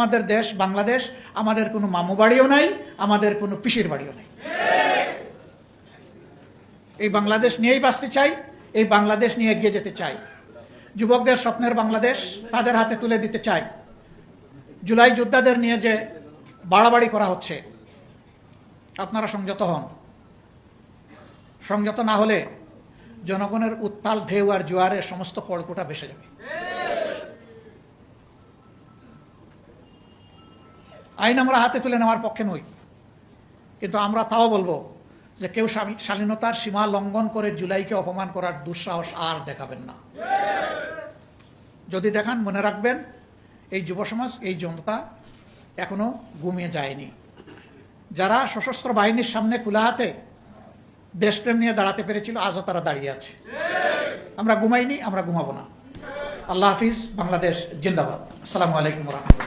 আমাদের দেশ বাংলাদেশ, আমাদের কোনো মামু বাড়িও নাই, আমাদের কোনো পিসির বাড়িও নাই। এই বাংলাদেশ নিয়েই বাঁচতে চাই, এই বাংলাদেশ নিয়ে এগিয়ে যেতে চাই। যুবকদের স্বপ্নের বাংলাদেশ তাদের হাতে তুলে দিতে চাই। জুলাই যোদ্ধাদের নিয়ে যে বাড়াবাড়ি করা হচ্ছে, আপনারা সংযত হন। সংযত না হলে জনগণের উত্তাল ঢেউ আর জোয়ারে সমস্ত খড়কুটা ভেসে যাবে। আইন আমরা হাতে তুলে নেওয়ার পক্ষে নই, কিন্তু আমরা তাও বলবো যে কেউ শালীনতার সীমা লঙ্ঘন করে জুলাইকে অপমান করার দুঃসাহস আর দেখাবেন না। যদি দেখান, মনে রাখবেন এই যুব সমাজ, এই জনতা এখনো ঘুমিয়ে যায়নি। যারা সশস্ত্র বাহিনীর সামনে খোলা হাতে দেশপ্রেম নিয়ে দাঁড়াতে পেরেছিল, আজও তারা দাঁড়িয়ে আছে। আমরা ঘুমাইনি, আমরা ঘুমাবো না। আল্লাহ হাফিজ। বাংলাদেশ জিন্দাবাদ। আসসালামু আলাইকুম ওয়া রাহমাতুল্লাহ।